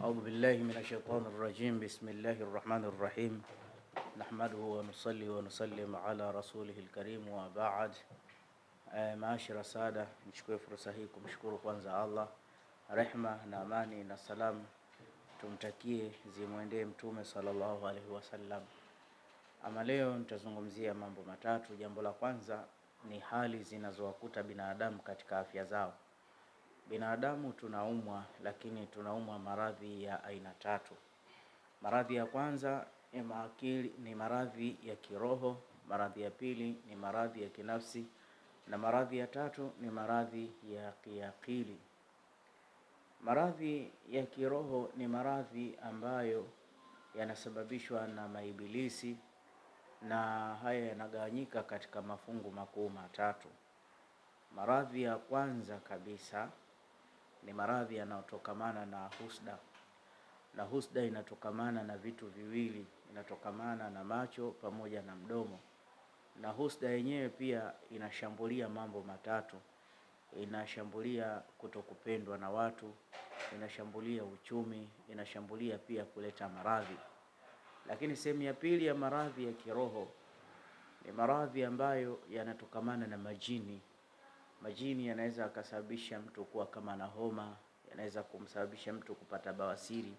أعوذ بالله من الشيطان الرجيم. بسم الله الرحمن الرحيم. نحمده ونصلي ونسلم على رسوله الكريم وبعد. Maashara sada, nichukue fursa hii kumshukuru kwanza Allah, rehma na amani na salamu tumtakie zimwendee Mtume sallallahu alaihi wasallam. Ama leo nitazungumzia mambo matatu. Jambo la kwanza ni hali zinazowakuta binadamu katika afya zao. Binadamu tunaumwa, lakini tunaumwa maradhi ya aina tatu. Maradhi ya kwanza ni maradhi ya kiroho, maradhi ya pili ni maradhi ya kinafsi, na maradhi ya tatu ni maradhi ya kiakili. Maradhi ya kiroho ni maradhi ambayo yanasababishwa na maibilisi, na haya yanagawanyika katika mafungu makuu matatu. Maradhi ya kwanza kabisa ni maradhi yanayotokamana na husda, na husda inatokamana na vitu viwili, inatokamana na macho pamoja na mdomo. Na husda yenyewe pia inashambulia mambo matatu. Inashambulia kutokupendwa na watu, inashambulia uchumi, inashambulia pia kuleta maradhi. Lakini sehemu ya pili ya maradhi ya kiroho ni maradhi ambayo yanatokamana na majini. Majini yanaweza kusababisha mtu kuwa kama na homa, yanaweza kumsababisha mtu kupata bawasiri,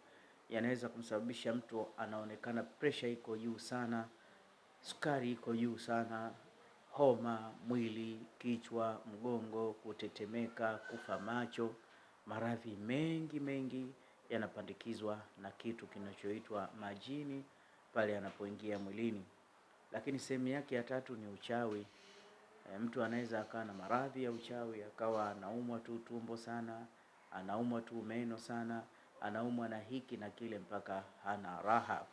yanaweza kumsababisha mtu anaonekana pressure iko juu sana, sukari iko juu sana, homa, mwili, kichwa, mgongo, kutetemeka, kufa macho. Maradhi mengi yanapandikizwa na kitu kinachoitwa majini pale yanapoingia mwilini. Lakini sehemu yake ya tatu ni uchawi. Mtu anaweza akawa na maradhi ya uchawi, akawa anaumwa tu tumbo sana, anaumwa tu meno sana, anaumwa na hiki na kile mpaka hana raha.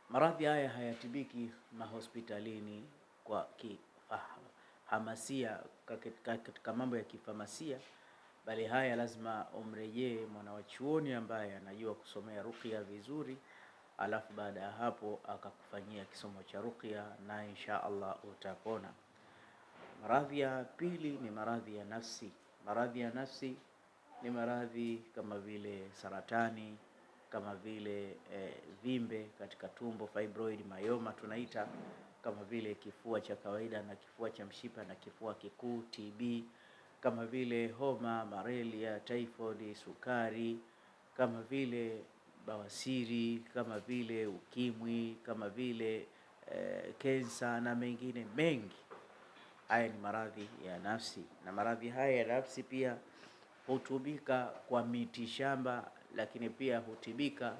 Maradhi haya hayatibiki mahospitalini kwa kifamasia, katika mambo ya kifamasia, bali haya lazima umrejee mwanachuoni ambaye anajua kusomea ruqya vizuri, alafu baada ya hapo akakufanyia kisomo cha ruqya na insha Allah utapona. Maradhi ya pili ni maradhi ya nafsi. Maradhi ya nafsi ni maradhi kama vile saratani, kama vile vimbe katika tumbo, fibroid, myoma tunaita, kama vile kifua cha kawaida na kifua cha mshipa na kifua kikuu, TB, kama vile homa, malaria, typhoid, sukari, kama vile bawasiri, kama vile ukimwi, kama vile kensa na mengine mengi. Haya ni maradhi ya nafsi, na maradhi haya ya nafsi pia hutibika kwa miti shamba, lakini pia hutibika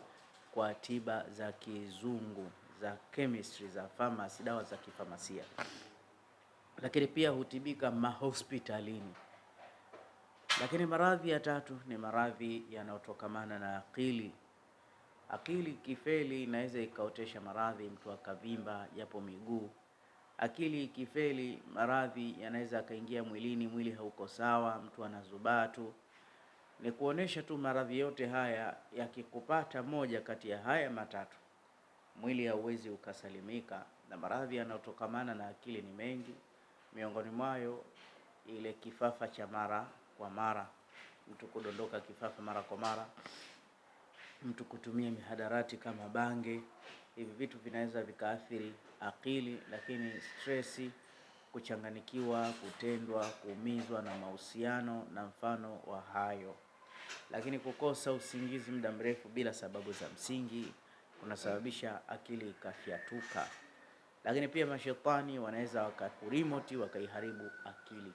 kwa tiba za kizungu, za chemistry, za pharmacy, dawa za kifamasia, lakini pia hutibika mahospitalini. Lakini maradhi ya tatu ni maradhi yanayotokamana na akili. Akili kifeli inaweza ikaotesha maradhi, mtu akavimba japo miguu. Akili ikifeli, maradhi yanaweza kaingia mwilini, mwili hauko sawa, mtu anazubaa tu. Ni kuonesha tu maradhi yote haya yakikupata moja kati ya haya matatu, mwili hauwezi ukasalimika. Na maradhi yanayotokamana na akili ni mengi, miongoni mwayo ile kifafa cha mara kwa mara, mtu kudondoka kifafa mara kwa mara, mtu kutumia mihadarati kama bange. Hivi vitu vinaweza vikaathiri akili. Lakini stressi, kuchanganikiwa, kutendwa, kuumizwa na mahusiano na mfano wa hayo. Lakini kukosa usingizi muda mrefu bila sababu za msingi kunasababisha akili ikafyatuka. Lakini pia mashetani wanaweza wakakurimoti wakaiharibu akili.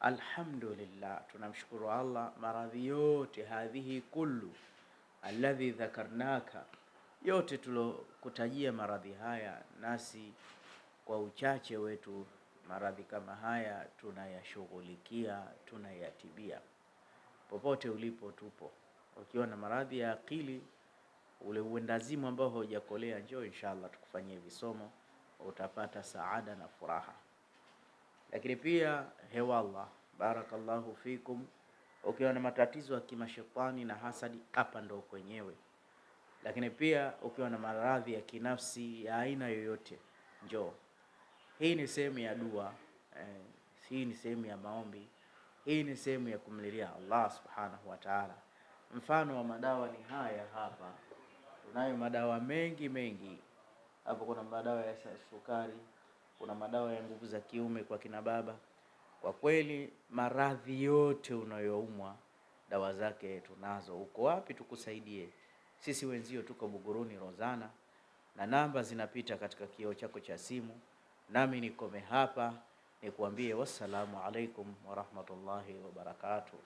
Alhamdulillah, tunamshukuru Allah, maradhi yote hadhihi kullu alladhi dhakarnaka, yote tulokutajia maradhi haya, nasi kwa uchache wetu maradhi kama haya tunayashughulikia, tunayatibia. Popote ulipo tupo. Ukiwa na maradhi ya akili, ule uendazimu ambao hujakolea, njoo inshallah tukufanyie visomo, utapata saada na furaha. Lakini pia hewallah, barakallahu fikum, ukiwa na matatizo ya kimashetani na hasadi, hapa ndo kwenyewe. Lakini pia ukiwa na maradhi ya kinafsi ya aina yoyote, njoo. Hii ni sehemu ya dua, hii ni sehemu ya maombi, hii ni sehemu ya kumlilia Allah subhanahu wa ta'ala. Mfano wa madawa ni haya hapa. Tunayo madawa mengi hapo. Kuna madawa ya sukari, kuna madawa ya nguvu za kiume kwa kina baba. Kwa kweli maradhi yote unayoumwa dawa zake tunazo. Uko wapi tukusaidie? Sisi wenzio tuko Buguruni Rozana, na namba zinapita katika kioo chako cha simu. Nami nikome hapa nikuambie wassalamu alaikum warahmatullahi wabarakatuh.